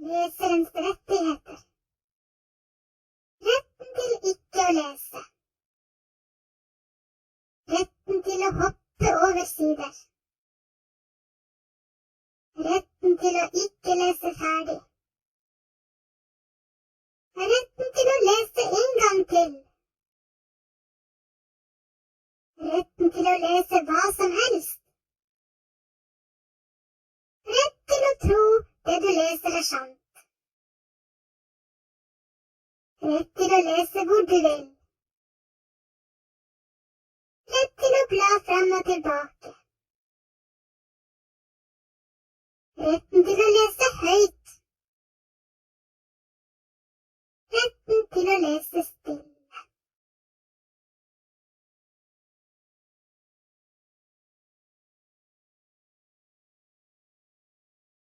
Leserens rettigheter. Retten til ikke å lese. Retten til å hoppe over sider. Retten til å ikke lese ferdig. Retten til å lese en gang til. Retten til å lese hva som helst. Rett til å tro det du leser er sant. Rett til å lese hvor du vil. Rett til å bla frem og tilbake. Retten til å lese høyt